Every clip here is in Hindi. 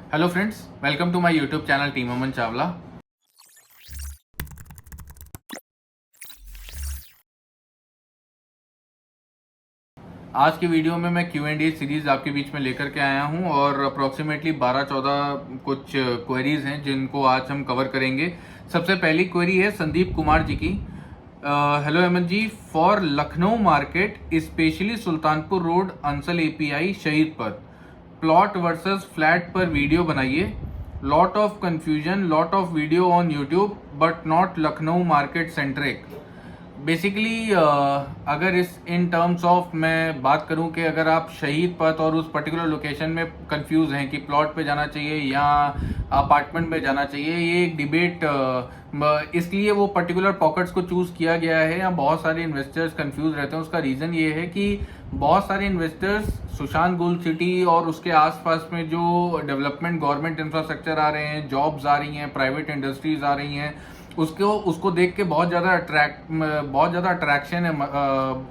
Hello friends, welcome to my YouTube channel team Aman Chawla. आज की वीडियो में मैं Q&A सीरीज आपके बीच में लेकर के आया हूं और अप्रॉक्सीमेटली 12-14 कुछ क्वेरीज हैं जिनको आज हम कवर करेंगे। सबसे पहली क्वेरी है संदीप कुमार जी की। Hello Aman ji, for Lucknow market specially Sultanpur road Ansal API Shaheed पर प्लॉट वर्सेस फ्लैट पर वीडियो बनाइए। Lot of confusion, lot of video on YouTube but not Lucknow market centric. Basically अगर इस इन टर्म्स ऑफ मैं बात करूं कि अगर आप शहीद पथ और उस पर्टिकुलर लोकेशन में कंफ्यूज हैं कि प्लॉट पे जाना चाहिए या अपार्टमेंट में जाना चाहिए, ये एक डिबेट इसलिए वो पर्टिकुलर पॉकेट्स को चूज किया गया है या बहुत सारे इन्वेस्टर्स कंफ्यूज रहते हैं। उसका रीज़न ये है कि बहुत सारे इन्वेस्टर्स सुशांत गोल्ड सिटी और उसके आसपास में जो डेवलपमेंट गवर्नमेंट इंफ्रास्ट्रक्चर आ रहे हैं, जॉब्स आ रही हैं, प्राइवेट इंडस्ट्रीज आ रही हैं, उसको देख के बहुत ज़्यादा अट्रैक्शन है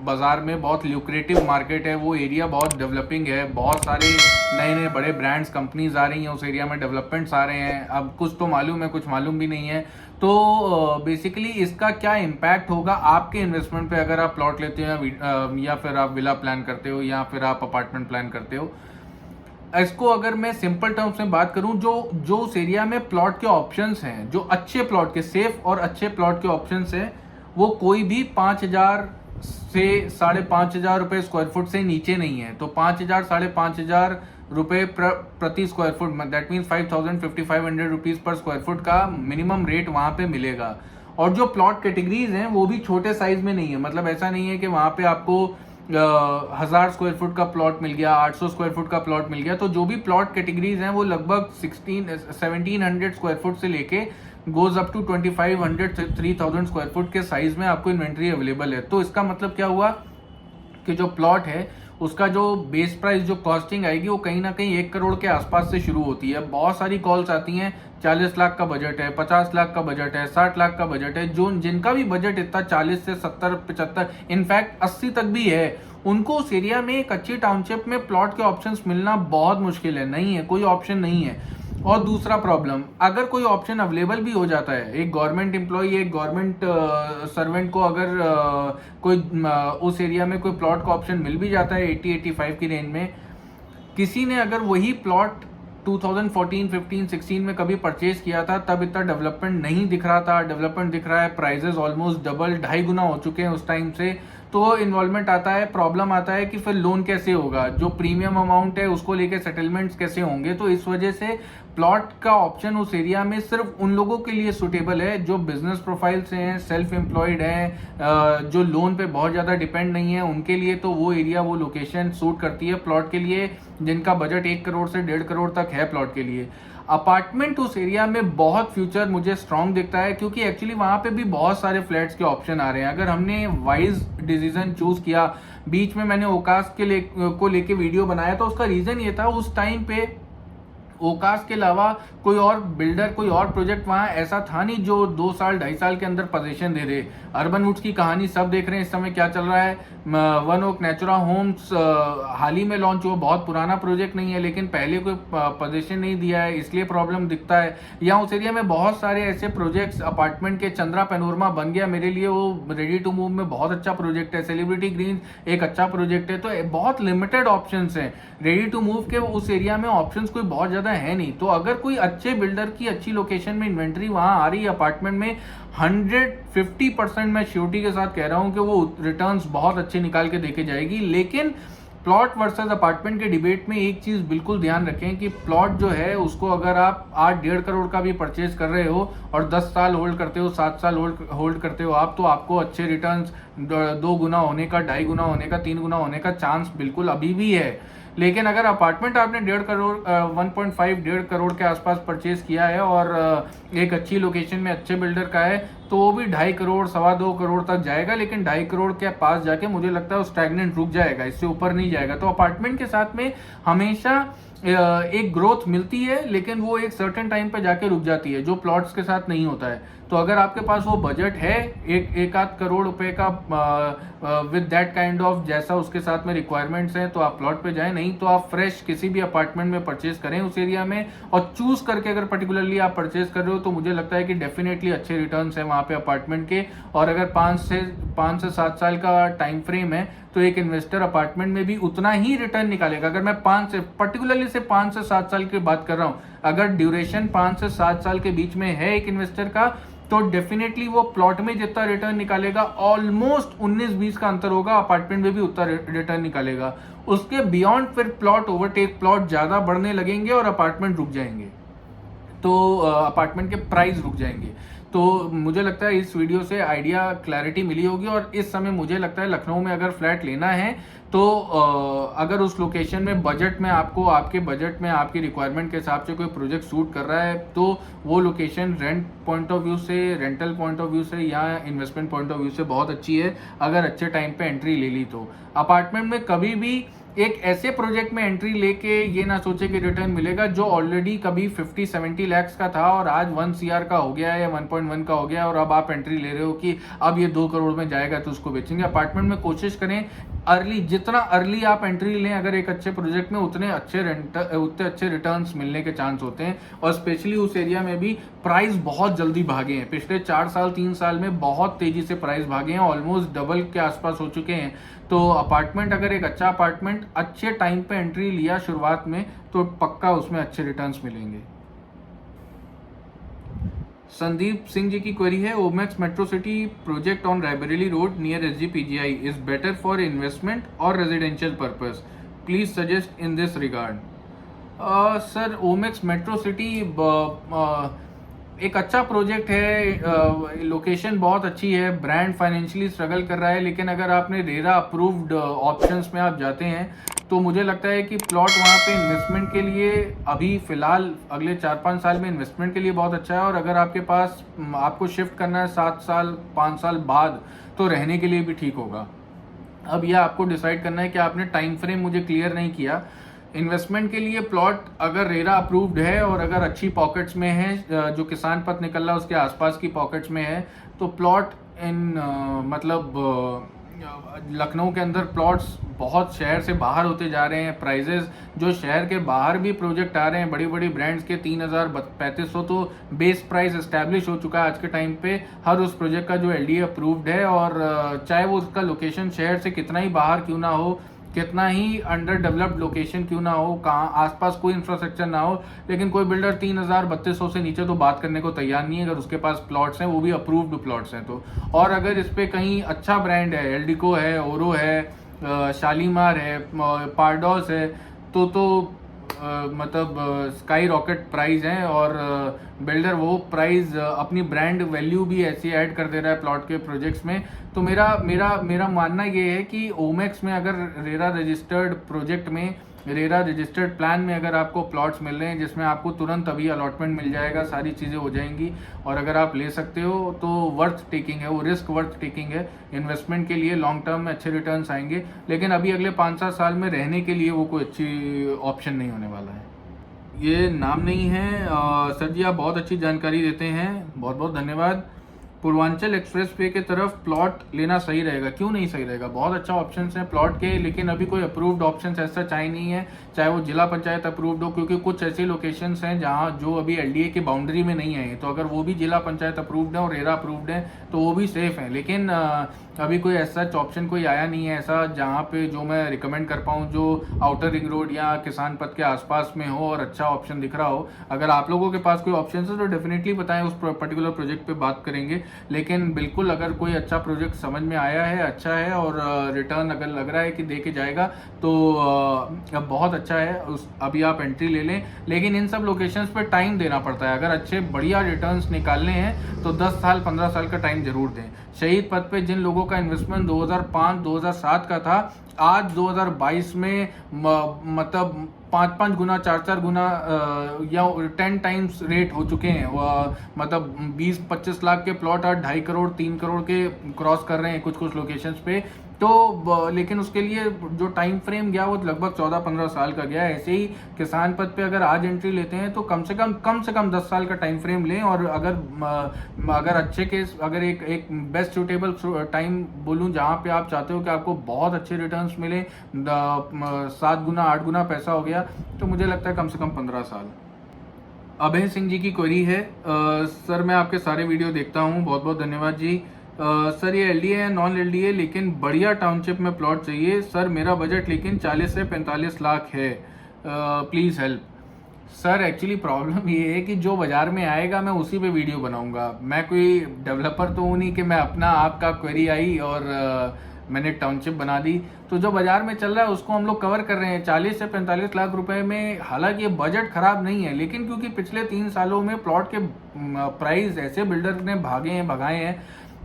बाज़ार में। बहुत ल्यूक्रेटिव मार्केट है, वो एरिया बहुत डेवलपिंग है, बहुत सारे नए नए बड़े ब्रांड्स कंपनीज आ रही हैं उस एरिया में, डेवलपमेंट्स आ रहे हैं। अब कुछ तो मालूम है, कुछ मालूम भी नहीं है। तो बेसिकली इसका क्या इम्पैक्ट होगा आपके इन्वेस्टमेंट पे अगर आप प्लॉट लेते हो या फिर आप विला प्लान करते हो या फिर आप अपार्टमेंट प्लान करते हो। इसको अगर मैं सिंपल टर्म्स में बात करूं, जो जो उस एरिया में प्लॉट के ऑप्शंस हैं, जो अच्छे प्लॉट के सेफ और अच्छे प्लॉट के ऑप्शंस हैं, वो कोई भी 5,000 से 5,500 रुपए स्क्वायर फुट से नीचे नहीं है। तो 5,000 5,500 रुपए प्रति square foot, that means 5,500 rupees per square foot का मिनिमम रेट वहां पे मिलेगा। और जो प्लॉट कैटेगरीज हैं वो भी छोटे साइज में नहीं है। मतलब ऐसा नहीं है कि वहां पे आपको 1,000 स्क्वायर फुट का प्लॉट मिल गया, 800 स्क्वायर फुट का प्लॉट मिल गया। तो जो भी प्लॉट कैटेगरीज हैं वो लगभग 1,700 स्क्वायर फुट से लेके गोज अप टू 2,500 से 3,000 स्क्वायर फुट के साइज में आपको इन्वेंट्री अवेलेबल है। तो इसका मतलब क्या हुआ कि जो प्लॉट है उसका जो बेस प्राइस, जो कॉस्टिंग आएगी, वो कहीं ना कहीं 1 करोड़ के आसपास से शुरू होती है। बहुत सारी कॉल्स आती हैं 40 लाख का बजट है, 50 लाख का बजट है, 60 लाख का बजट है। जो जिनका भी बजट इतना 40 से 70, 75, इनफैक्ट 80 तक भी है, उनको उस एरिया में एक अच्छी टाउनशिप में प्लॉट के ऑप्शंस मिलना बहुत मुश्किल है। नहीं है, कोई ऑप्शन नहीं है। और दूसरा प्रॉब्लम, अगर कोई ऑप्शन अवेलेबल भी हो जाता है, एक गवर्नमेंट एम्प्लॉय, एक गवर्नमेंट सर्वेंट को अगर कोई उस एरिया में कोई प्लॉट का ऑप्शन मिल भी जाता है 80-85 की रेंज में, किसी ने अगर वही प्लॉट 2014, 15, 16 में कभी परचेज किया था, तब इतना डेवलपमेंट नहीं दिख रहा था। डेवलपमेंट दिख रहा है, प्राइजेस ऑलमोस्ट डबल, 2.5 गुना हो चुके हैं उस टाइम से। तो इन्वॉल्वमेंट आता है, प्रॉब्लम आता है कि फिर लोन कैसे होगा, जो प्रीमियम अमाउंट है उसको लेके सेटलमेंट्स कैसे होंगे। तो इस वजह से प्लॉट का ऑप्शन उस एरिया में सिर्फ उन लोगों के लिए सुटेबल है जो बिजनेस प्रोफाइल से हैं, सेल्फ एम्प्लॉयड हैं, जो लोन पे बहुत ज़्यादा डिपेंड नहीं है। उनके लिए तो वो एरिया, वो लोकेशन सूट करती है प्लॉट के लिए, जिनका बजट 1 करोड़ से 1.5 करोड़ तक है प्लॉट के लिए। अपार्टमेंट उस एरिया में बहुत फ्यूचर मुझे स्ट्रांग दिखता है, क्योंकि एक्चुअली वहां पे भी बहुत सारे फ्लैट्स के ऑप्शन आ रहे हैं। अगर हमने वाइज डिसीजन चूज किया, बीच में मैंने ओकास को लेके वीडियो बनाया, तो उसका रीजन ये था, उस टाइम पे ओकास के अलावा कोई और बिल्डर, कोई और प्रोजेक्ट वहां ऐसा था नहीं जो 2 साल 2.5 साल के अंदर पोजीशन दे दे। अर्बन वुड्स की कहानी सब देख रहे हैं इस समय क्या चल रहा है। वन ओक नेचुरा होम्स हाल ही में लॉन्च हुआ, बहुत पुराना प्रोजेक्ट नहीं है, लेकिन पहले कोई पोजीशन नहीं दिया है, इसलिए प्रॉब्लम दिखता है। या उस एरिया में बहुत सारे ऐसे प्रोजेक्ट्स अपार्टमेंट के, चंद्रा पैनोरमा बन गया मेरे लिए, वो रेडी टू मूव में बहुत अच्छा प्रोजेक्ट है। सेलिब्रिटी ग्रीन एक अच्छा प्रोजेक्ट है। तो बहुत लिमिटेड ऑप्शन है रेडी टू मूव के उस एरिया में, ऑप्शंस कोई बहुत ज्यादा है नहीं। तो अगर कोई अच्छे बिल्डर की अच्छी लोकेशन में इन्वेंट्री वहां आ रही है अपार्टमेंट में, 150% मैं श्योरिटी के साथ कह रहा हूं कि वो रिटर्न्स बहुत अच्छे निकाल के देके जाएगी। लेकिन प्लॉट वर्सेस अपार्टमेंट के डिबेट में एक चीज बिल्कुल ध्यान रखें कि प्लॉट जो है उसको अगर आप 8-1.5 करोड़ का भी परचेज कर रहे हो और 10 साल होल्ड करते हो, 7 साल होल्ड करते हो आप, तो आपको अच्छे रिटर्न्स 2 गुना होने का, 2.5 गुना होने का, 3 गुना होने का चांस बिल्कुल अभी भी है। लेकिन अगर अपार्टमेंट आपने 1.5 करोड़ 1.5-1.5 करोड़ के आसपास परचेज किया है और एक अच्छी लोकेशन में अच्छे बिल्डर का है, तो वो भी 2.5 करोड़ 2.25 करोड़ तक जाएगा। लेकिन 2.5 करोड़ के पास जाके मुझे लगता है वो स्टैग्नेंट रुक जाएगा, इससे ऊपर नहीं जाएगा। तो अपार्टमेंट के साथ में हमेशा एक ग्रोथ मिलती है, लेकिन वो एक सर्टेन टाइम पे जाके रुक जाती है, जो प्लॉट्स के साथ नहीं होता है। तो अगर आपके पास वो बजट है एक आध करोड़ रुपए का विद दैट काइंड ऑफ जैसा उसके साथ में रिक्वायरमेंट्स हैं, तो आप प्लॉट पे जाएं, नहीं तो आप फ्रेश किसी भी अपार्टमेंट में परचेज करें उस एरिया में, और चूज करके अगर पर्टिकुलरली आप परचेज कर रहे हो तो मुझे लगता है कि डेफिनेटली अच्छे रिटर्न्स हैं वहाँ पे अपार्टमेंट के। और अगर 5 से 7 साल का टाइम फ्रेम है तो एक इन्वेस्टर अपार्टमेंट में भी उतना ही रिटर्न निकालेगा। अगर मैं 5 से 7 साल की बात कर रहा हूँ, अगर ड्यूरेशन 5 से 7 साल के बीच में है एक इन्वेस्टर का, तो डेफिनेटली वो प्लॉट में जितना रिटर्न निकालेगा ऑलमोस्ट 19-20 का अंतर होगा, अपार्टमेंट में भी उतना रिटर्न निकालेगा। उसके बियॉन्ड फिर प्लॉट ओवरटेक, प्लॉट ज्यादा बढ़ने लगेंगे और अपार्टमेंट रुक जाएंगे, तो अपार्टमेंट के प्राइस रुक जाएंगे। तो मुझे लगता है इस वीडियो से आइडिया क्लैरिटी मिली होगी। और इस समय मुझे लगता है लखनऊ में अगर फ्लैट लेना है तो अगर उस लोकेशन में बजट में आपको, आपके बजट में आपकी रिक्वायरमेंट के हिसाब से कोई प्रोजेक्ट सूट कर रहा है, तो वो location rent point of view से, रेंटल पॉइंट ऑफ व्यू से या इन्वेस्टमेंट पॉइंट ऑफ व्यू से बहुत अच्छी है अगर अच्छे टाइम पे एंट्री ले ली तो। अपार्टमेंट में कभी भी एक ऐसे प्रोजेक्ट में एंट्री लेके ये ना सोचे कि रिटर्न मिलेगा जो ऑलरेडी कभी 50-70 लाख का था और आज 1 CR का हो गया है या 1.1 का हो गया है, और अब आप एंट्री ले रहे हो कि अब ये 2 करोड़ में जाएगा तो उसको बेचेंगे। अपार्टमेंट में कोशिश करें अर्ली, जितना अर्ली आप एंट्री लें अगर एक अच्छे प्रोजेक्ट में, उतने अच्छे रिटर्न्स मिलने के चांस होते हैं। और स्पेशली उस एरिया में भी प्राइस बहुत जल्दी भागे हैं, पिछले 4 साल 3 साल में बहुत तेजी से प्राइस भागे हैं, ऑलमोस्ट डबल के आसपास हो चुके हैं। तो अपार्टमेंट, अगर एक अच्छा अपार्टमेंट अच्छे टाइम पे एंट्री लिया शुरुआत में, तो पक्का उसमें अच्छे रिटर्न्स मिलेंगे। संदीप सिंह जी की क्वेरी है, Omaxe metro city project on Raebareli road near SGPGI is better for investment और residential purpose, please suggest in this regard. Sir, Omaxe metro city एक अच्छा प्रोजेक्ट है, लोकेशन बहुत अच्छी है, ब्रांड फाइनेंशियली स्ट्रगल कर रहा है, लेकिन अगर आपने रेरा अप्रूव्ड ऑप्शंस में आप जाते हैं तो मुझे लगता है कि प्लॉट वहाँ पे इन्वेस्टमेंट के लिए अभी फिलहाल अगले 4-5 साल में इन्वेस्टमेंट के लिए बहुत अच्छा है। और अगर आपके पास, आपको शिफ्ट करना है 7 साल 5 साल बाद, तो रहने के लिए भी ठीक होगा। अब यह आपको डिसाइड करना है कि आपने टाइम फ्रेम मुझे क्लियर नहीं किया। इन्वेस्टमेंट के लिए प्लॉट अगर रेरा अप्रूव्ड है और अगर अच्छी पॉकेट्स में है, जो किसान पथ निकल रहा है उसके आसपास की पॉकेट्स में है, तो प्लॉट लखनऊ के अंदर प्लॉट्स बहुत शहर से बाहर होते जा रहे हैं। प्राइजेस जो शहर के बाहर भी प्रोजेक्ट आ रहे हैं बड़ी बड़ी ब्रांड्स के, 3000-3500 तो बेस प्राइस एस्टैब्लिश हो चुका है आज के टाइम पे हर उस प्रोजेक्ट का जो LDA अप्रूव्ड है। और चाहे वो उसका लोकेशन शहर से कितना ही बाहर क्यों ना हो, कितना ही अंडर डेवलप्ड लोकेशन क्यों ना हो, कहाँ आसपास कोई इंफ्रास्ट्रक्चर ना हो, लेकिन कोई बिल्डर 3000-3200 से नीचे तो बात करने को तैयार नहीं है अगर उसके पास प्लॉट्स हैं, वो भी अप्रूव्ड प्लॉट्स हैं तो। और अगर इस पे कहीं अच्छा ब्रांड है, एल्डिको है, ओरो है, शालीमार है, पारडॉस है, तो स्काई रॉकेट प्राइस है। और बिल्डर वो प्राइस अपनी ब्रांड वैल्यू भी ऐसी ऐड कर दे रहा है प्लॉट के प्रोजेक्ट्स में। तो मेरा मानना ये है कि ओमेक्स में अगर रेरा रजिस्टर्ड प्रोजेक्ट में, रेरा रजिस्टर्ड प्लान में अगर आपको प्लॉट्स मिल रहे हैं जिसमें आपको तुरंत अभी अलॉटमेंट मिल जाएगा, सारी चीज़ें हो जाएंगी, और अगर आप ले सकते हो तो वर्थ टेकिंग है, वो रिस्क वर्थ टेकिंग है। इन्वेस्टमेंट के लिए लॉन्ग टर्म में अच्छे रिटर्न्स आएंगे, लेकिन अभी अगले 5-7 साल में रहने के लिए वो कोई अच्छी ऑप्शन नहीं होने वाला है। ये नाम नहीं है। सर जी, आप बहुत अच्छी जानकारी देते हैं, बहुत बहुत धन्यवाद। पूर्वांचल एक्सप्रेस वे के तरफ प्लॉट लेना सही रहेगा? क्यों नहीं सही रहेगा, बहुत अच्छा ऑप्शन है प्लॉट के, लेकिन अभी कोई अप्रूव्ड ऑप्शन ऐसा चाहे नहीं है, चाहे वो जिला पंचायत अप्रूव्ड हो, क्योंकि कुछ ऐसी लोकेशंस हैं जहां जो अभी LDA की बाउंड्री में नहीं आए, तो अगर वो भी जिला पंचायत अप्रूव्ड है और रेरा अप्रूव्ड है तो वो भी सेफ है। लेकिन अभी कोई ऐसा ऑप्शन कोई आया नहीं है ऐसा जहाँ पे जो मैं रिकमेंड कर पाऊँ, जो आउटर रिंग रोड या किसान पथ के आसपास में हो और अच्छा ऑप्शन दिख रहा हो। अगर आप लोगों के पास कोई ऑप्शन है तो डेफिनेटली बताएं, उस पर्टिकुलर प्रोजेक्ट पे बात करेंगे। लेकिन बिल्कुल अगर कोई अच्छा प्रोजेक्ट समझ में आया है, अच्छा है और रिटर्न अगर लग रहा है कि दे के जाएगा तो बहुत अच्छा है, अभी आप एंट्री ले लें। लेकिन इन सब लोकेशंस पे टाइम देना पड़ता है, अगर अच्छे बढ़िया रिटर्न्स निकालने हैं तो 10 साल 15 साल का टाइम जरूर दें। शहीद पथ पे जिन लोगों का इन्वेस्टमेंट 2005-2007 का था, आज 2022 में मतलब 5-5 गुना 4-4 गुना या 10 टाइम्स रेट हो चुके हैं। मतलब 20-25 लाख के प्लॉट आज 2.5 करोड़ 3 करोड़ के क्रॉस कर रहे हैं कुछ लोकेशंस पे। तो लेकिन उसके लिए जो टाइम फ्रेम गया वो लगभग 14-15 साल का गया। ऐसे ही किसान पद पे अगर आज एंट्री लेते हैं तो कम से कम 10 साल का टाइम फ्रेम लें। और अगर अच्छे केस, अगर एक बेस्ट सूटेबल टाइम बोलूं जहां पे आप चाहते हो कि आपको बहुत अच्छे रिटर्न्स मिले, 7 गुना 8 गुना पैसा हो गया, तो मुझे लगता है कम से कम 15 साल। अभय सिंह जी की क्वेरी है, सर मैं आपके सारे वीडियो देखता हूँ, बहुत बहुत धन्यवाद जी। सर ये एलडीए है नॉन एलडीए, लेकिन बढ़िया टाउनशिप में प्लॉट चाहिए सर, मेरा बजट लेकिन 40 से 45 लाख है, please help. Sir actually problem ये है कि जो बाजार में आएगा मैं उसी पे वीडियो बनाऊंगा। मैं कोई डेवलपर तो हूँ नहीं कि मैं अपना आपका क्वेरी आई और मैंने टाउनशिप बना दी। तो जो बाजार में चल रहा है उसको हम लोग कवर कर रहे हैं 40 से 45 लाख रुपए में। हालांकि ये बजट खराब नहीं है, लेकिन क्योंकि पिछले 3 सालों में प्लॉट के प्राइस ऐसे बिल्डर ने भगाए हैं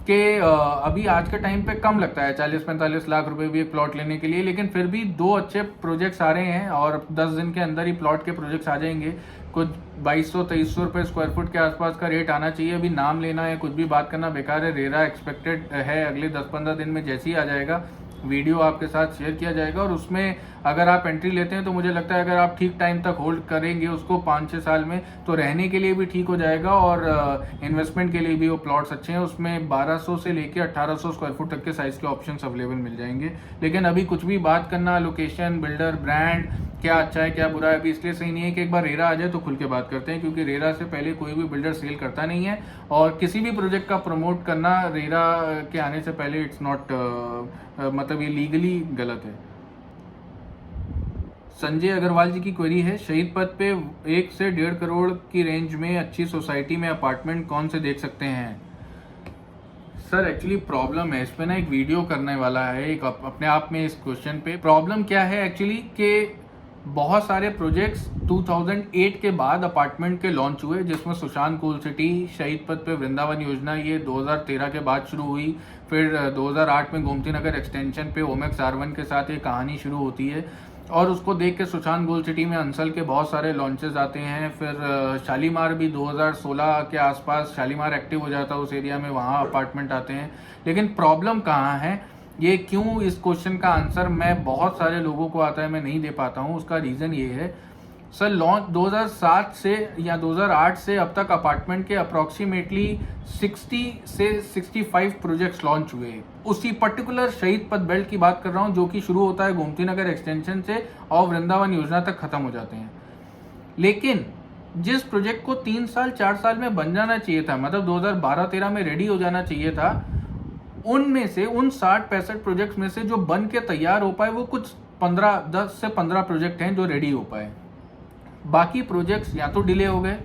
कि अभी आज के टाइम पे कम लगता है 40-45 लाख रुपए भी एक प्लॉट लेने के लिए। लेकिन फिर भी 2 अच्छे प्रोजेक्ट्स आ रहे हैं और 10 दिन के अंदर ही प्लॉट के प्रोजेक्ट्स आ जाएंगे। कुछ 2200-2300 रुपये स्क्वायर फुट के आसपास का रेट आना चाहिए। अभी नाम लेना है, कुछ भी बात करना बेकार है। रेरा एक्सपेक्टेड है अगले 10-15 दिन में, जैसे ही आ जाएगा वीडियो आपके साथ शेयर किया जाएगा। और उसमें अगर आप एंट्री लेते हैं तो मुझे लगता है अगर आप ठीक टाइम तक होल्ड करेंगे उसको 5-6 साल में, तो रहने के लिए भी ठीक हो जाएगा और इन्वेस्टमेंट के लिए भी वो प्लॉट्स अच्छे हैं। उसमें 1200 से लेके 1800 स्क्वायर फुट तक के साइज के ऑप्शंस अवेलेबल मिल जाएंगे। लेकिन अभी कुछ भी बात करना लोकेशन, बिल्डर, ब्रांड, क्या अच्छा है क्या बुरा है, अभी इसलिए सही नहीं है कि एक बार रेरा आ जाए तो खुल के बात करते हैं, क्योंकि रेरा से पहले कोई भी बिल्डर सेल करता नहीं है। और किसी भी प्रोजेक्ट का प्रमोट करना रेरा के आने से पहले इट्स नॉट मतलब ये लीगली गलत है। संजय अग्रवाल जी की क्वेरी है, शहीद पथ पे 1 से 1.5 करोड़ की रेंज में अच्छी सोसाइटी में अपार्टमेंट कौन से देख सकते हैं? सर एक्चुअली प्रॉब्लम है, इस पे ना एक वीडियो करने वाला है एक अपने आप में इस क्वेश्चन पे। प्रॉब्लम क्या है एक्चुअली कि बहुत सारे प्रोजेक्ट्स 2008 के बाद अपार्टमेंट के लॉन्च हुए, जिसमें सुशांत कूल सिटी, शहीद पथ पे वृंदावन योजना ये 2013 के बाद शुरू हुई। फिर 2008 में गोमती नगर एक्सटेंशन पे ओमेक्स R1 के साथ ये कहानी शुरू होती है। और उसको देख के सुशांत गोल्ड सिटी में अंसल के बहुत सारे लॉन्चेस आते हैं। फिर शालीमार भी 2016 के आसपास शालीमार एक्टिव हो जाता है उस एरिया में, वहाँ अपार्टमेंट आते हैं। लेकिन प्रॉब्लम कहाँ है, ये क्यों, इस क्वेश्चन का आंसर मैं बहुत सारे लोगों को आता है, मैं नहीं दे पाता हूँ। उसका रीज़न ये है सर, लॉन्च 2007 से या 2008 से अब तक अपार्टमेंट के अप्रॉक्सीमेटली 60 से 65 प्रोजेक्ट्स लॉन्च हुए। उसी पर्टिकुलर शहीद पथ बेल्ट की बात कर रहा हूँ, जो कि शुरू होता है गोमती नगर एक्सटेंशन से और वृंदावन योजना तक खत्म हो जाते हैं। लेकिन जिस प्रोजेक्ट को 3 साल 4 साल में बन जाना चाहिए था, मतलब 2012-13 में रेडी हो जाना चाहिए था, उनमें से उन 60-65 प्रोजेक्ट्स में से जो बन के तैयार हो पाए वो कुछ 10 से 15 प्रोजेक्ट हैं जो रेडी हो पाए। बाकी प्रोजेक्ट्स या तो डिले हो गए,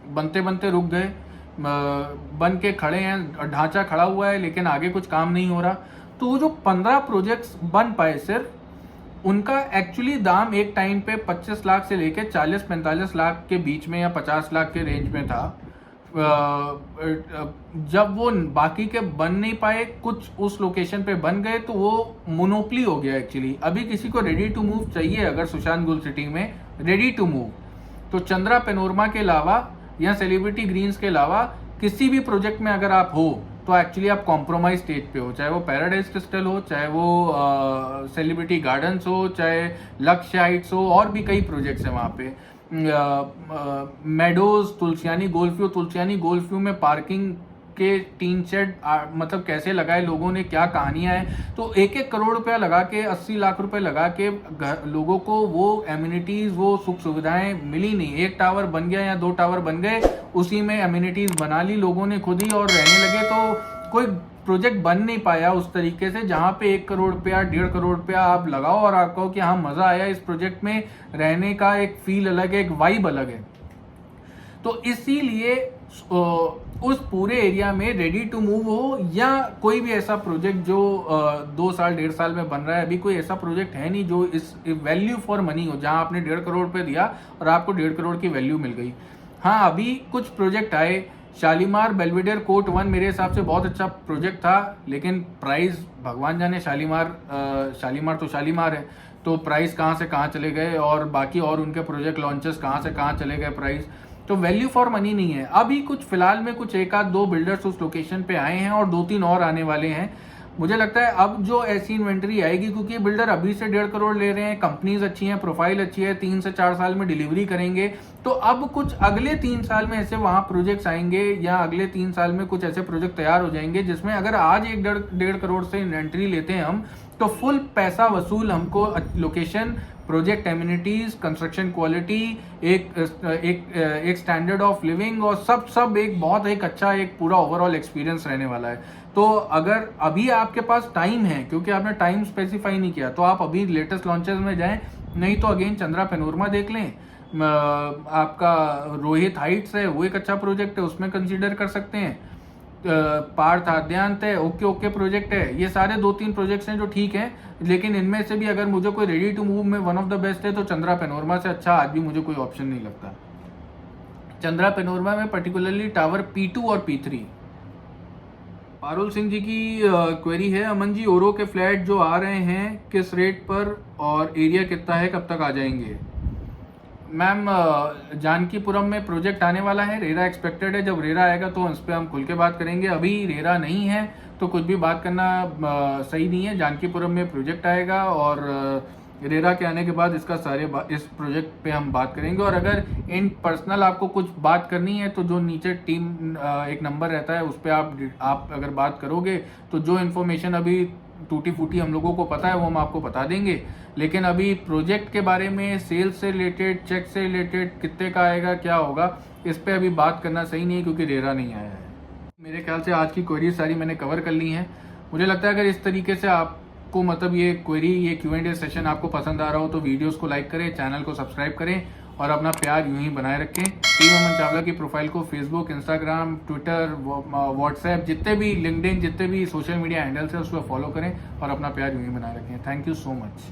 बनते बनते रुक गए, बन के खड़े हैं, ढांचा खड़ा हुआ है लेकिन आगे कुछ काम नहीं हो रहा। तो वो जो 15 प्रोजेक्ट्स बन पाए सिर्फ, उनका एक्चुअली दाम एक टाइम पे 25 लाख से लेके 40-45 लाख के बीच में या 50 लाख के रेंज में था। जब वो बाकी के बन नहीं पाए, कुछ उस लोकेशन पे बन गए, तो वो मोनोपली हो गया एक्चुअली। अभी किसी को रेडी टू मूव चाहिए अगर सुशांत गोल्ड सिटी में रेडी टू मूव, तो चंद्रा पेनोरमा के अलावा या सेलिब्रिटी ग्रीन्स के अलावा किसी भी प्रोजेक्ट में अगर आप हो तो एक्चुअली आप कॉम्प्रोमाइज स्टेज पे हो, चाहे वो पैराडाइज क्रिस्टल हो, चाहे वो सेलिब्रिटी गार्डन्स हो, चाहे लक्ष्य हाइट्स हो, और भी कई प्रोजेक्ट्स हैं वहाँ पे। Meadows, Tulsiani golf view, Tulsiani golf view में पार्किंग के 3 शेड मतलब कैसे लगाए लोगों ने, क्या कहानियां हैं। तो 1-1 करोड़ रुपया लगा के, 80 लाख रुपए लगा के लोगों को वो एम्यूनिटीज, वो सुख सुविधाएं मिली नहीं। 1 टावर बन गया या 2 टावर बन गए, उसी में एम्यूनिटीज बना ली लोगों ने खुद ही और रहने लगे। तो कोई प्रोजेक्ट बन नहीं पाया उस तरीके से जहां पे 1 करोड़ रुपया, 1.5 करोड़ रुपया आप लगाओ और आप कहो कि हाँ मजा आया इस प्रोजेक्ट में रहने का, एक फील अलग है, एक वाइब अलग है। तो इसीलिए उस पूरे एरिया में रेडी टू मूव हो या कोई भी ऐसा प्रोजेक्ट जो 2 साल 1.5 साल में बन रहा है, अभी कोई ऐसा प्रोजेक्ट है नहीं जो इस वैल्यू फॉर मनी हो, जहां आपने 1.5 करोड़ रुपए दिया और आपको 1.5 करोड़ की वैल्यू मिल गई। हाँ, अभी कुछ प्रोजेक्ट आए, शालीमार बेलवेडियर कोर्ट 1 मेरे हिसाब से बहुत अच्छा प्रोजेक्ट था, लेकिन प्राइस भगवान जाने। शालीमार तो शालीमार है, तो प्राइस कहाँ से कहाँ चले गए, और बाकी और उनके प्रोजेक्ट लॉन्चेस कहाँ से कहाँ चले गए प्राइस, तो वैल्यू फॉर मनी नहीं है। अभी कुछ फिलहाल में कुछ 1-2 बिल्डर्स उस लोकेशन पे आए हैं और 2-3 और आने वाले हैं। मुझे लगता है अब जो ऐसी इन्वेंट्री आएगी, क्योंकि बिल्डर अभी से 1.5 करोड़ ले रहे हैं, कंपनीज अच्छी हैं, प्रोफाइल अच्छी है, 3 से 4 साल में डिलीवरी करेंगे, तो अब कुछ अगले 3 साल में ऐसे वहां प्रोजेक्ट्स आएंगे या अगले 3 साल में कुछ ऐसे प्रोजेक्ट तैयार हो जाएंगे जिसमें अगर आज 1.5 करोड़ से इन्वेंट्री लेते हैं हम, तो फुल पैसा वसूल हमको location, project amenities, construction quality, एक स्टैंडर्ड ऑफ लिविंग और सब एक अच्छा एक पूरा ओवरऑल एक्सपीरियंस रहने वाला है। तो अगर अभी आपके पास टाइम है, क्योंकि आपने टाइम स्पेसिफाई नहीं किया, तो आप अभी लेटेस्ट लॉन्चेस में जाएं, नहीं तो अगेन चंद्रा पेनोरमा देख लें। आपका रोहित हाइट्स है, वो एक अच्छा प्रोजेक्ट है, उसमें कंसीडर कर सकते हैं। पार्थ आद्यांत है, ओके प्रोजेक्ट है। ये सारे 2-3 प्रोजेक्ट्स हैं जो ठीक हैं, लेकिन इनमें से भी अगर मुझे कोई रेडी टू मूव में वन ऑफ द बेस्ट है तो चंद्रा पेनोरमा से अच्छा आज भी मुझे कोई ऑप्शन नहीं लगता। चंद्रा पेनोरमा में पर्टिकुलरली टावर P2 और P3। पारुल सिंह जी की क्वेरी है, अमन जी ओरो के फ्लैट जो आ रहे हैं किस रेट पर और एरिया कितना है, कब तक आ जाएंगे? मैम जानकीपुरम में प्रोजेक्ट आने वाला है, रेरा एक्सपेक्टेड है। जब रेरा आएगा तो इस पर हम खुल के बात करेंगे। अभी रेरा नहीं है तो कुछ भी बात करना सही नहीं है। जानकीपुरम में प्रोजेक्ट आएगा और रेरा के आने के बाद इसका इस प्रोजेक्ट पे हम बात करेंगे। और अगर इन पर्सनल आपको कुछ बात करनी है तो जो नीचे टीम एक नंबर रहता है उस पर आप अगर बात करोगे तो जो इन्फॉर्मेशन अभी टूटी फूटी हम लोगों को पता है वो हम आपको बता देंगे। लेकिन अभी प्रोजेक्ट के बारे में, सेल्स से रिलेटेड, चेक से रिलेटेड, कितने का आएगा, क्या होगा, इस पे अभी बात करना सही नहीं है क्योंकि रेरा नहीं आया है। मेरे ख्याल से आज की क्वेरी सारी मैंने कवर कर ली हैं। मुझे लगता है अगर इस तरीके से आपको मतलब ये क्वेरी, ये Q&A सेशन आपको पसंद आ रहा हो तो वीडियोस को लाइक करें, चैनल को सब्सक्राइब करें और अपना प्यार यूं ही बनाए रखें। टीम अमन चावला की प्रोफाइल को फेसबुक, इंस्टाग्राम, ट्विटर, व्हाट्सएप, जितने भी लिंक्डइन, जितने भी सोशल मीडिया हैंडल्स है उसको फॉलो करें और अपना प्यार यूं ही बनाए रखें। Thank you so much.